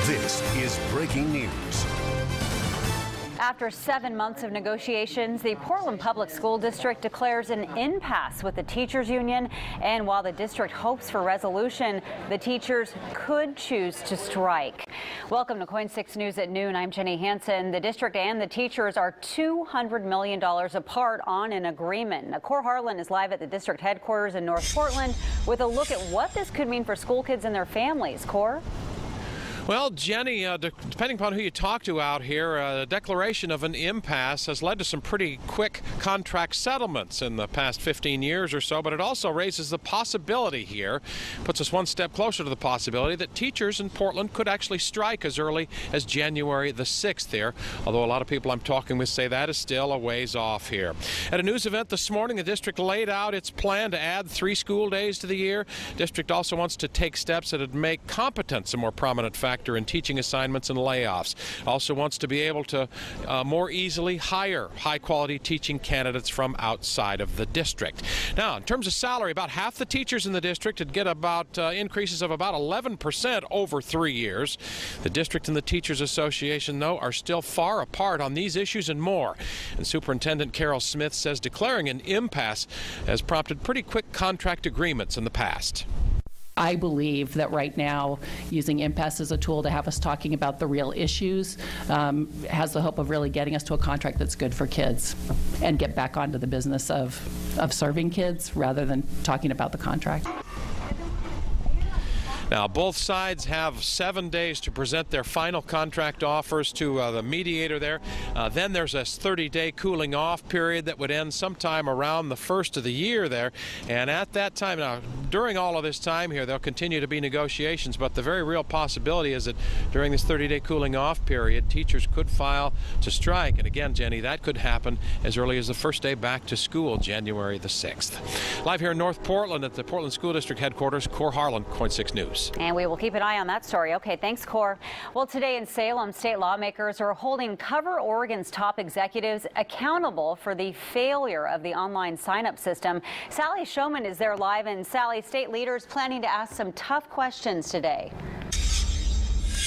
This is breaking news. After 7 months of negotiations, the Portland Public School District declares an impasse with the teachers union. And while the district hopes for resolution, the teachers could choose to strike. Welcome to KOIN 6 News at noon. I'm Jenny Hansen. The district and the teachers are $200 million apart on an agreement. Now, Cor Harlan is live at the district headquarters in North Portland with a look at what this could mean for school kids and their families. Cor? Well, Jenny, depending upon who you talk to out here, a declaration of an impasse has led to some pretty quick contract settlements in the past 15 years or so, but it also raises the possibility here, puts us one step closer to the possibility that teachers in Portland could actually strike as early as January the 6th here, although a lot of people I'm talking with say that is still a ways off here. At a news event this morning, the district laid out its plan to add 3 school days to the year. District also wants to take steps that would make competence a more prominent factor in teaching assignments and layoffs. Also wants to be able to more easily hire high-quality teaching candidates from outside of the district. Now, in terms of salary, about half the teachers in the district would get about increases of about 11% over 3 years. The district and the Teachers Association, though, are still far apart on these issues and more. And Superintendent Carol Smith says declaring an impasse has prompted pretty quick contract agreements in the past. I believe that right now, using impasse as a tool to have us talking about the real issues has the hope of really getting us to a contract that's good for kids and get back onto the business of serving kids rather than talking about the contract. Now, both sides have 7 days to present their final contract offers to the mediator there. Then there's a 30-day cooling off period that would end sometime around the first of the year there. And at that time, now, during all of this time here, there'll continue to be negotiations, but the very real possibility is that during this 30-day cooling off period, teachers could file to strike. And again, Jenny, that could happen as early as the first day back to school, January the 6th. Live here in North Portland at the Portland School District headquarters, Cor Harlan, KOIN 6 News. And we will keep an eye on that story. Okay, thanks, Cor. Well, today in Salem, state lawmakers are holding Cover Oregon's top executives accountable for the failure of the online sign-up system. Sally Showman is there live. And Sally, state leaders planning to ask some tough questions today.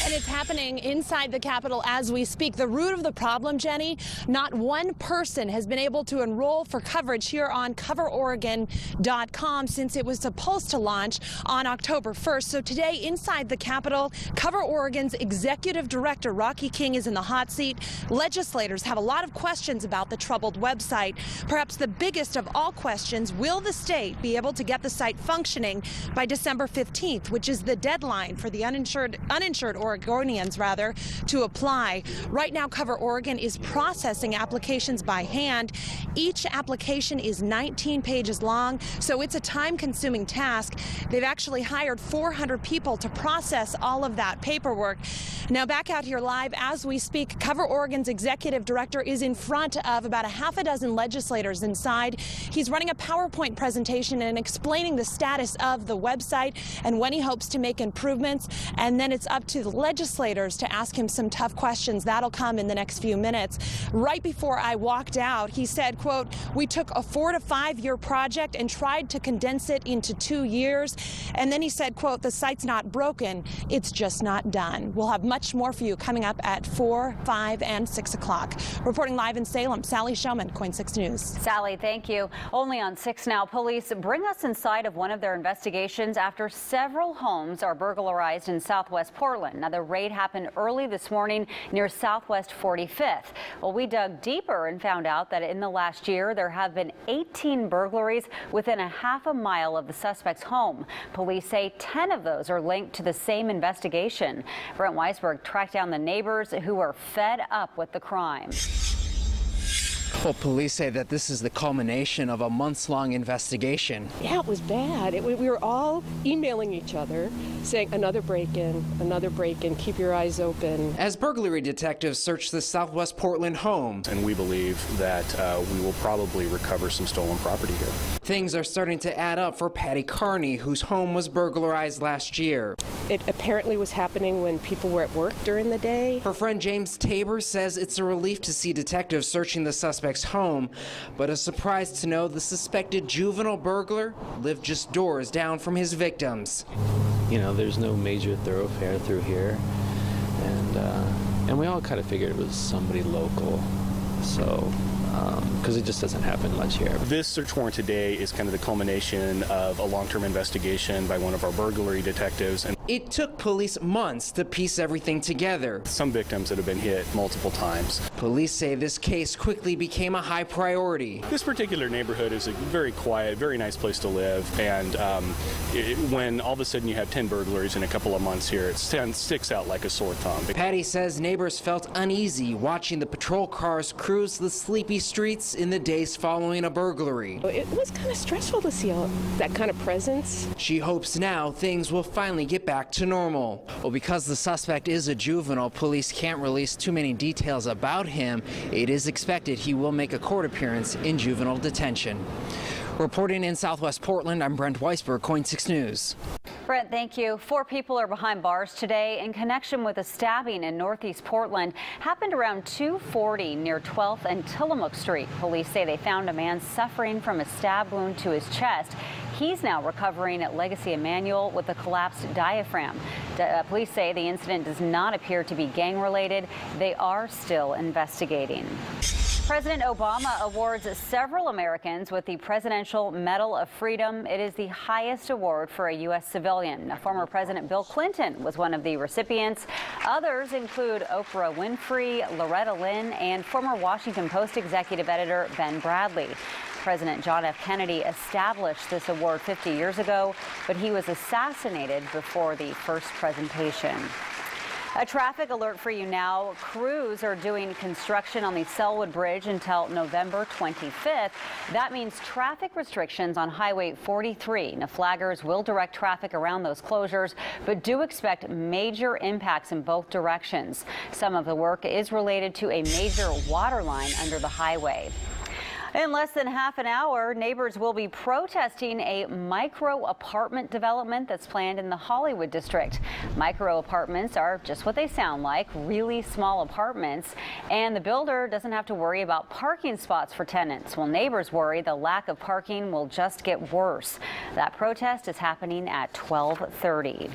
And it's happening inside the Capitol as we speak. The root of the problem, Jenny, not one person has been able to enroll for coverage here on CoverOregon.com since it was supposed to launch on October 1st. So today, inside the Capitol, Cover Oregon's executive director, Rocky King, is in the hot seat. Legislators have a lot of questions about the troubled website. Perhaps the biggest of all questions, will the state be able to get the site functioning by December 15th, which is the deadline for the uninsured Oregonians to apply. Right now, Cover Oregon is processing applications by hand. Each application is 19 pages long, so it's a time-consuming task. They've actually hired 400 people to process all of that paperwork. Now, back out here live as we speak, Cover Oregon's executive director is in front of about a half a dozen legislators inside. He's running a PowerPoint presentation and explaining the status of the website and when he hopes to make improvements. And then it's up to the legislators to ask him some tough questions. That'll come in the next few minutes. Right before I walked out, he said, quote, "We took a 4 to 5 year project and tried to condense it into 2 years." And then he said, quote, "The site's not broken, it's just not done." We'll have much more for you coming up at 4, 5, and 6 o'clock. Reporting live in Salem, Sally Showman, KOIN 6 News. Sally, thank you. Only on 6 Now, police bring us inside of one of their investigations after several homes are burglarized in Southwest Portland. Now, the raid happened early this morning near Southwest 45th. Well, we dug deeper and found out that in the last year, there have been 18 burglaries within a half a mile of the suspect's home. Police say 10 of those are linked to the same investigation. Brent Weisberg tracked down the neighbors who are fed up with the crime. Well, police say that this is the culmination of a months-long investigation. Yeah, it was bad. We were all emailing each other saying, another break-in, keep your eyes open. As burglary detectives search the Southwest Portland home. And we believe that we will probably recover some stolen property here. Things are starting to add up for Patty Carney, whose home was burglarized last year. It apparently was happening when people were at work during the day. Her friend James Tabor says it's a relief to see detectives searching the suspect's home, but a surprise to know the suspected juvenile burglar lived just doors down from his victims. You know, there's no major thoroughfare through here. and we all kind of figured it was somebody local, so because it just doesn't happen much here. This search warrant today is kind of the culmination of a long-term investigation by one of our burglary detectives. And it took police months to piece everything together. Some victims that have been hit multiple times. Police say this case quickly became a high priority. This particular neighborhood is a very quiet, very nice place to live, and when all of a sudden you have 10 burglaries in a couple of months here, it sticks out like a sore thumb. Patty says neighbors felt uneasy watching the patrol cars cruise the sleepy streets in the days following a burglary. It was kind of stressful to see all that kind of presence. She hopes now things will finally get back to normal. Well, because the suspect is a juvenile, police can't release too many details about him. It is expected he will make a court appearance in juvenile detention. Reporting in Southwest Portland, I'm Brent Weisberg, KOIN 6 News. Brent, thank you. 4 people are behind bars today in connection with a stabbing in Northeast Portland. Happened around 2:40 near 12th and Tillamook Street. Police say they found a man suffering from a stab wound to his chest. He's now recovering at Legacy Emmanuel with a collapsed diaphragm. Police say the incident does not appear to be gang-related. They are still investigating. President Obama awards several Americans with the Presidential Medal of Freedom. It is the highest award for a U.S. civilian. Now, former President Bill Clinton was one of the recipients. Others include Oprah Winfrey, Loretta Lynn, and former Washington Post executive editor Ben Bradley. President John F. Kennedy established this award 50 years ago, but he was assassinated before the first presentation. A traffic alert for you now. Crews are doing construction on the Selwood Bridge until November 25th. That means traffic restrictions on Highway 43. Now, flaggers will direct traffic around those closures, but do expect major impacts in both directions. Some of the work is related to a major water line under the highway. In less than half an hour, neighbors will be protesting a micro apartment development that's planned in the Hollywood district. Micro apartments are just what they sound like, really small apartments, and the builder doesn't have to worry about parking spots for tenants. Well, neighbors worry the lack of parking will just get worse. That protest is happening at 12:30.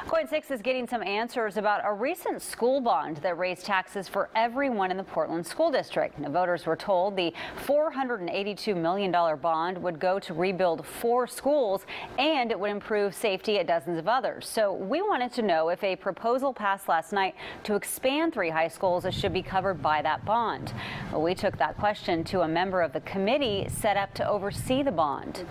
KOIN 6 is getting some answers about a recent school bond that raised taxes for everyone in the Portland School District. Now, voters were told the $482 million bond would go to rebuild 4 schools and it would improve safety at dozens of others. So we wanted to know if a proposal passed last night to expand 3 high schools should be covered by that bond. Well, we took that question to a member of the committee set up to oversee the bond.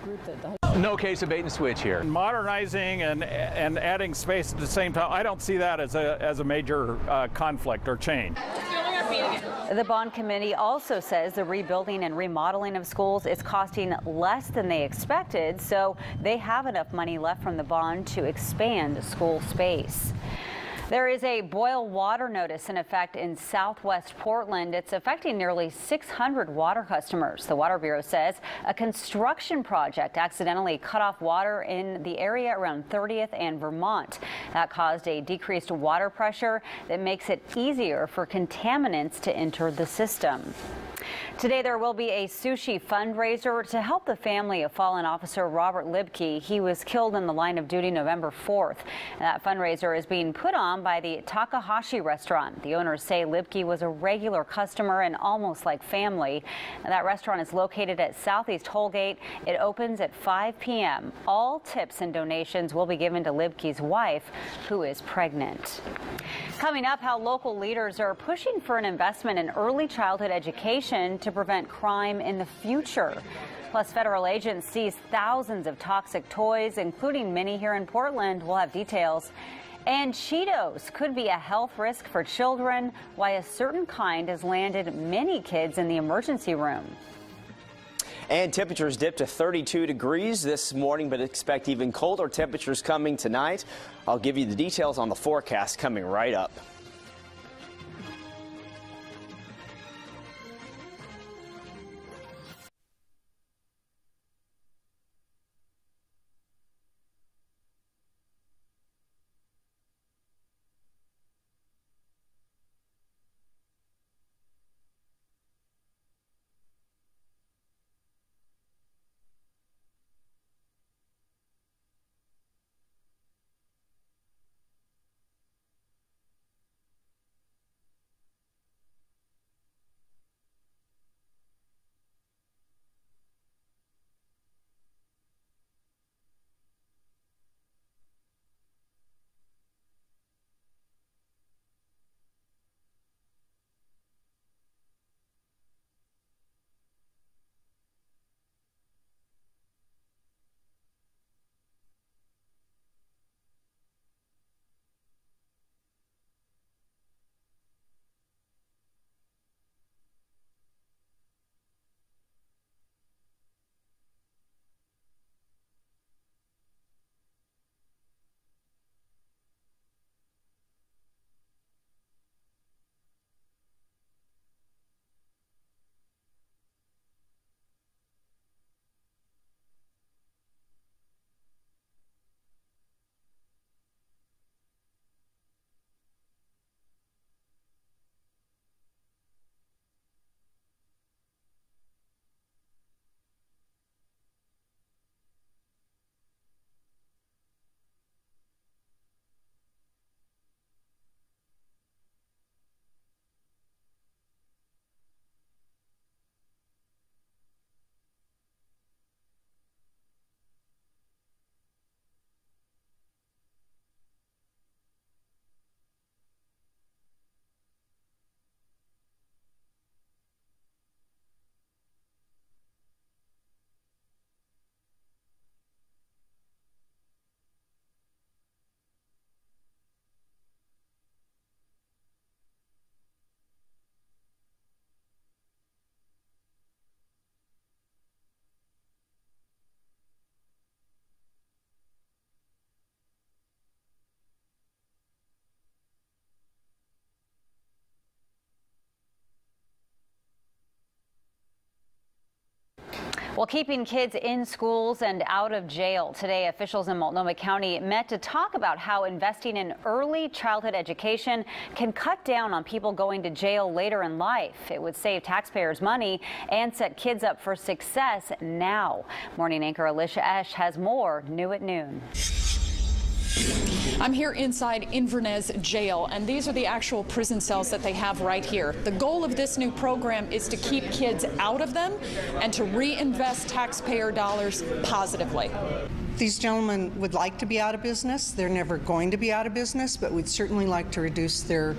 No case of bait and switch here. Modernizing and adding space at the same time, I don't see that as a major conflict or change. The bond committee also says the rebuilding and remodeling of schools is costing less than they expected, so they have enough money left from the bond to expand school space. There is a boil water notice in effect in Southwest Portland. It's affecting nearly 600 water customers. The Water Bureau says a construction project accidentally cut off water in the area around 30th and Vermont. That caused a decreased water pressure that makes it easier for contaminants to enter the system. Today there will be a Sushi fundraiser to help the family of fallen officer Robert Libke. He was killed in the line of duty November 4th. That fundraiser is being put on by the Takahashi restaurant. The owners say Libke was a regular customer and almost like family. That restaurant is located at Southeast Holgate. It opens at 5 p.m. All tips and donations will be given to Libke's wife, who is pregnant. Coming up, how local leaders are pushing for an investment in early childhood education to prevent crime in the future. Plus, federal agents seized thousands of toxic toys, including many here in Portland. We'll have details. And Cheetos could be a health risk for children, why a certain kind has landed many kids in the emergency room. And temperatures dipped to 32 degrees this morning, but expect even colder temperatures coming tonight. I'll give you the details on the forecast coming right up. Well, keeping kids in schools and out of jail. Today, officials in Multnomah County met to talk about how investing in early childhood education can cut down on people going to jail later in life. It would save taxpayers money and set kids up for success now. Morning anchor Alicia Esch has more new at noon. I'm here inside Inverness Jail, and these are the actual prison cells that they have right here. The goal of this new program is to keep kids out of them and to reinvest taxpayer dollars positively. These gentlemen would like to be out of business. They're never going to be out of business, but we'd certainly like to reduce their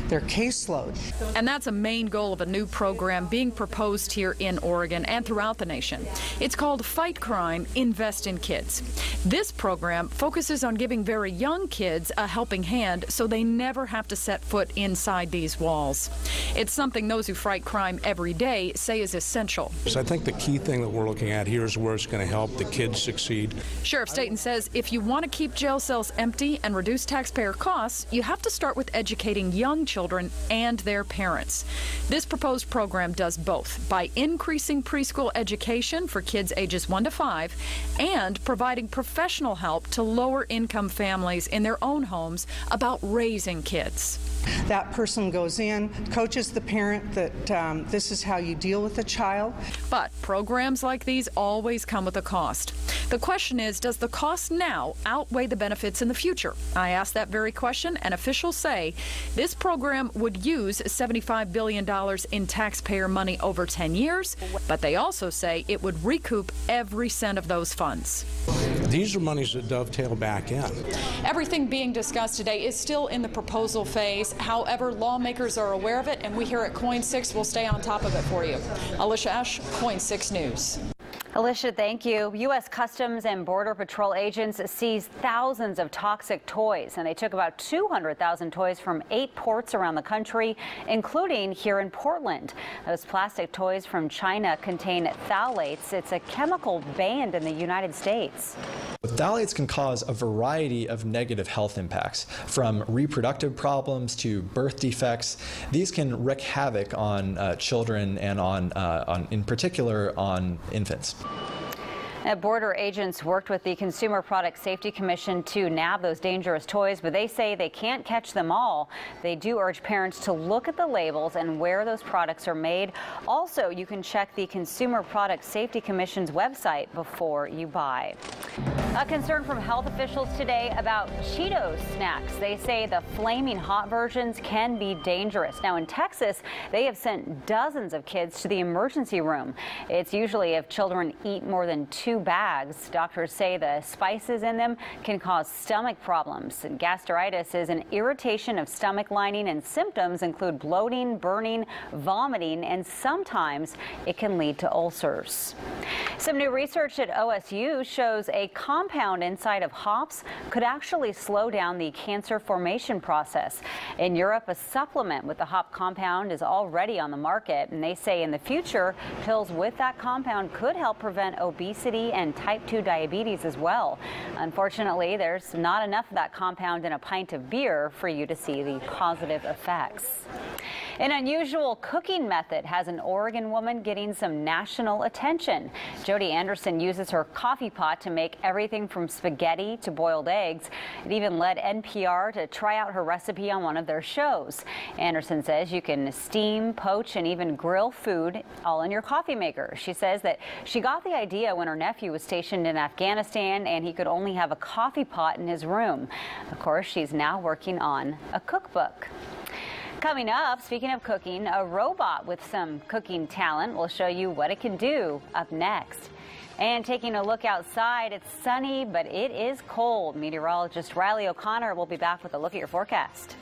caseload. And that's a main goal of a new program being proposed here in Oregon and throughout the nation. It's called Fight Crime, Invest in Kids. This program focuses on giving very young kids a helping hand so they never have to set foot inside these walls. It's something those who fight crime every day say is essential. So I think the key thing that we're looking at here is where it's going to help the kids succeed. Sheriff Staten says if you want to keep jail cells empty and reduce taxpayer costs, you have to start with educating young children and their parents. This proposed program does both by increasing preschool education for kids ages 1 to 5 and providing professional help to lower income families in their own homes about raising kids. That person goes in, coaches the parent that this is how you deal with a child. But programs like these always come with a cost. The question is, does the cost now outweigh the benefits in the future? I asked that very question, and officials say this program would use $75 billion in taxpayer money over 10 years, but they also say it would recoup every cent of those funds. These are monies that dovetail back in. Everything being discussed today is still in the proposal phase. However, lawmakers are aware of it, and we here at KOIN 6 will stay on top of it for you. Alicia Esch, KOIN 6 News. Alicia, thank you. U.S. Customs and Border Patrol agents seized thousands of toxic toys, and they took about 200,000 toys from 8 ports around the country, including here in Portland. Those plastic toys from China contain phthalates. It's a chemical banned in the United States. Phthalates can cause a variety of negative health impacts, from reproductive problems to birth defects. These can wreak havoc on children and in particular on infants. Border agents worked with the Consumer Product Safety Commission to nab those dangerous toys, but they say they can't catch them all. They do urge parents to look at the labels and where those products are made. Also, you can check the Consumer Product Safety Commission's website before you buy. A concern from health officials today about Cheetos snacks. They say the flaming hot versions can be dangerous. Now in Texas, they have sent dozens of kids to the emergency room. It's usually if children eat more than 2 bags. Doctors say the spices in them can cause stomach problems. And gastritis is an irritation of stomach lining, and symptoms include bloating, burning, vomiting, and sometimes it can lead to ulcers. Some new research at OSU shows a compound inside of hops could actually slow down the cancer formation process. In Europe, a supplement with the hop compound is already on the market, and they say in the future, pills with that compound could help prevent obesity and type 2 diabetes as well. Unfortunately, there's not enough of that compound in a pint of beer for you to see the positive effects. An unusual cooking method has an Oregon woman getting some national attention. Jody Anderson uses her coffee pot to make everything from spaghetti to boiled eggs. It even led NPR to try out her recipe on one of their shows. Anderson says you can steam, poach, and even grill food all in your coffee maker. She says that she got the idea when her nephew was stationed in Afghanistan and he could only have a coffee pot in his room. Of course, she's now working on a cookbook. Coming up, speaking of cooking, a robot with some cooking talent will show you what it can do up next. And taking a look outside, it's sunny, but it is cold. Meteorologist Riley O'Connor will be back with a look at your forecast.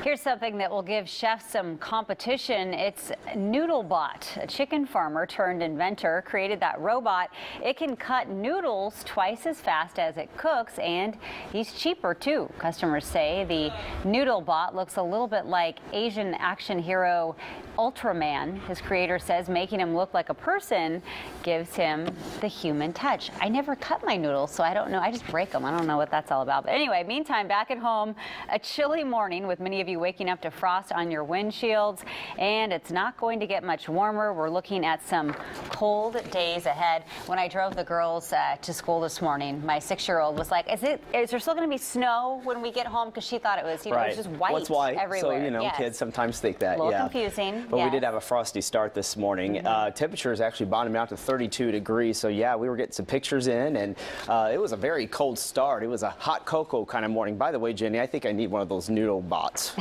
Here's something that will give chefs some competition. It's NoodleBot. A chicken farmer turned inventor created that robot. It can cut noodles twice as fast as it cooks, and he's cheaper too. Customers say the NoodleBot looks a little bit like Asian action hero Ultraman. His creator says making him look like a person gives him the human touch. I never cut my noodles, so I don't know. I just break them. I don't know what that's all about. But anyway, meantime, back at home, a chilly morning with many of you waking up to frost on your windshields, and it's not going to get much warmer. We're looking at some cold days ahead. When I drove the girls to school this morning, my 6-year-old was like, is there still going to be snow when we get home? Because she thought it was, it was just white, everywhere. So, kids sometimes think that. A little confusing. But we did have a frosty start this morning. Temperatures actually bottomed out to 32 degrees. So, yeah, we were getting some pictures in, and it was a very cold start. It was a hot cocoa kind of morning. By the way, Jenny, I think I need one of those noodle bots.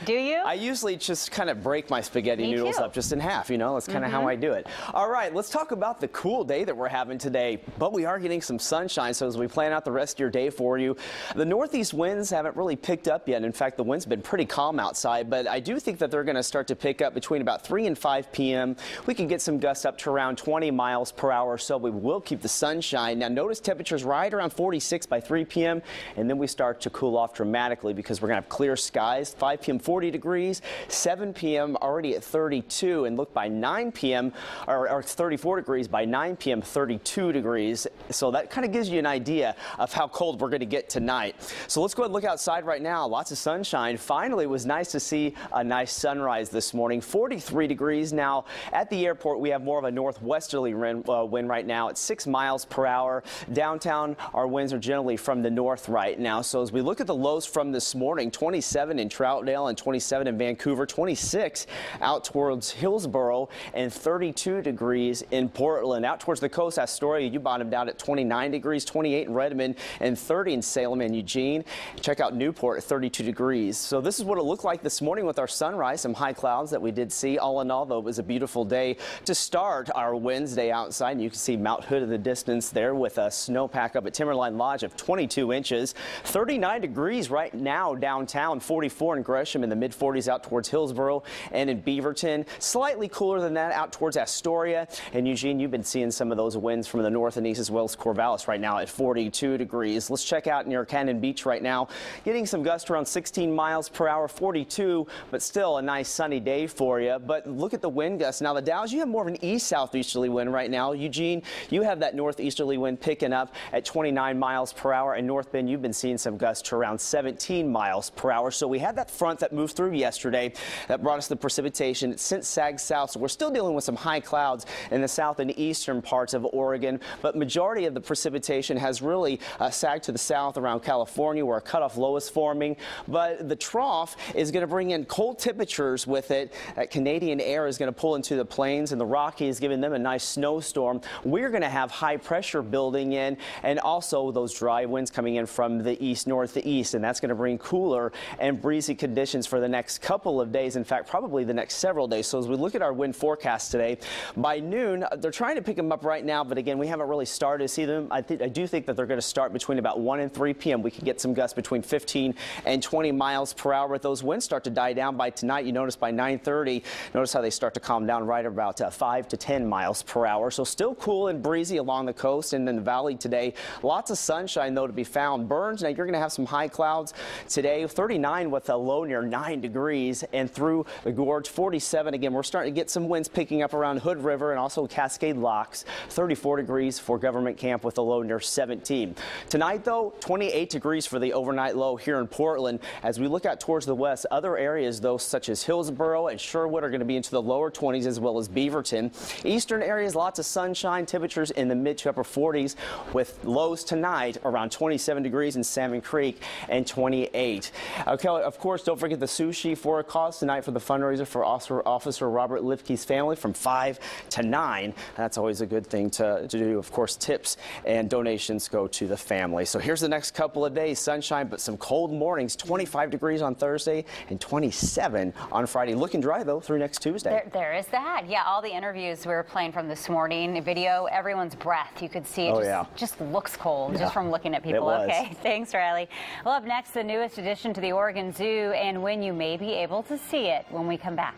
Do you? I usually just kind of break my spaghetti noodles up just in half, That's kind of how I do it. All right, let's talk about the cool day that we're having today. But we are getting some sunshine, so as we plan out the rest of your day for you, the northeast winds haven't really picked up yet. In fact, the wind's been pretty calm outside, but I do think that they're going to start to pick up between about 3 and 5 p.m. We can get some gusts up to around 20 miles per hour, so we will keep the sunshine. Now, notice temperatures right around 46 by 3 p.m., and then we start to cool off dramatically because we're going to have clear skies. 5 p.m. 40 degrees, 7 p.m. already at 32, and look, by 9 p.m. or 34 degrees, by 9 p.m. 32 degrees. So that kind of gives you an idea of how cold we're going to get tonight. So let's go ahead and look outside right now. Lots of sunshine. Finally, it was nice to see a nice sunrise this morning. 43 degrees now. At the airport, we have more of a northwesterly wind right now at 6 miles per hour. Downtown, our winds are generally from the north right now. So as we look at the lows from this morning, 27 in Troutdale and 27 in Vancouver, 26 out towards Hillsborough, and 32 degrees in Portland. Out towards the coast, Astoria, you bottomed out at 29 degrees, 28 in Redmond, and 30 in Salem and Eugene. Check out Newport at 32 degrees. So this is what it looked like this morning with our sunrise. Some high clouds that we did see. All in all, though, it was a beautiful day to start our Wednesday outside. And you can see Mount Hood in the distance there with a snowpack up at Timberline Lodge of 22 inches. 39 degrees right now downtown, 44 in Gresham, in the mid-40s out towards Hillsborough and in Beaverton. Slightly cooler than that out towards Astoria. And Eugene, you've been seeing some of those winds from the north and east as well as Corvallis right now at 42 degrees. Let's check out near Cannon Beach right now. Getting some gusts around 16 miles per hour, 42, but still a nice sunny day for you. But look at the wind gusts. Now the Dalles, you have more of an east-southeasterly wind right now. Eugene, you have that northeasterly wind picking up at 29 miles per hour. And North Bend, you've been seeing some gusts to around 17 miles per hour. So we had that front that moved through yesterday that brought us the precipitation. It since sagged south, so we're still dealing with some high clouds in the south and eastern parts of Oregon, but majority of the precipitation has really sagged to the south around California, where a cutoff low is forming. But the trough is going to bring in cold temperatures with it. That Canadian air is going to pull into the plains, and the Rockies, giving them a nice snowstorm. We're going to have high pressure building in, and also those dry winds coming in from the east northeast, and that's going to bring cooler and breezy conditions for the next couple of days. In fact, probably the next several days. So as we look at our wind forecast today, by noon, they're trying to pick them up right now, but again, we haven't really started to see them. I do think that they're going to start between about 1 and 3 p.m. We can get some gusts between 15 and 20 miles per hour. But those winds start to die down by tonight. You notice by 9:30, notice how they start to calm down right about 5 to 10 miles per hour. So still cool and breezy along the coast and in the valley today. Lots of sunshine, though, to be found. Burns, now you're going to have some high clouds today. 39 with a low near 9 degrees, and through the gorge, 47. Again, we're starting to get some winds picking up around Hood River and also Cascade Locks. 34 degrees for Government Camp with a low near 17. Tonight, though, 28 degrees for the overnight low here in Portland. As we look out towards the west, other areas, though, such as Hillsborough and Sherwood, are going to be into the lower 20s, as well as Beaverton. Eastern areas, lots of sunshine, temperatures in the mid to upper 40s, with lows tonight around 27 degrees in Salmon Creek and 28. Okay, of course, don't forget the sushi for a cause tonight for the fundraiser for Officer Robert Lipke's family from 5 to 9. That's always a good thing to do. Of course, tips and donations go to the family. So here's the next couple of days. Sunshine, but some cold mornings. 25 degrees on Thursday and 27 on Friday. Looking dry, though, through next Tuesday. There is that. Yeah, all the interviews we were playing from this morning, video, everyone's breath. You could see it just looks cold just from looking at people. Okay, thanks, Riley. Well, up next, the newest addition to the Oregon Zoo and when you may be able to see it when we come back.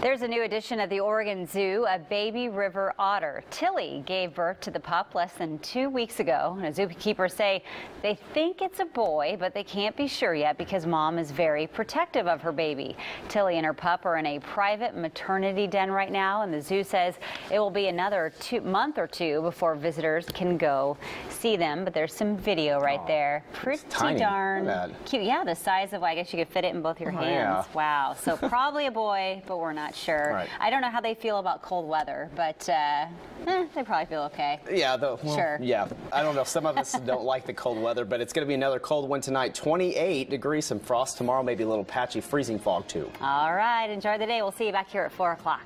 There's a new addition at the Oregon Zoo, a baby river otter. Tilly gave birth to the pup less than 2 weeks ago. And zookeepers say they think it's a boy, but they can't be sure yet because mom is very protective of her baby. Tilly and her pup are in a private maternity den right now, and the zoo says it will be another month or two before visitors can go see them. But there's some video right there. Pretty darn cute. Yeah, the size of, I guess you could fit it in both your hands. Yeah. Wow. So probably a boy, but we're not sure. Right. I don't know how they feel about cold weather, but they probably feel okay. Yeah, sure. Yeah, I don't know. Some of us don't like the cold weather, but it's going to be another cold one tonight. 28 degrees, some frost tomorrow, maybe a little patchy freezing fog too. All right, enjoy the day. We'll see you back here at 4 o'clock.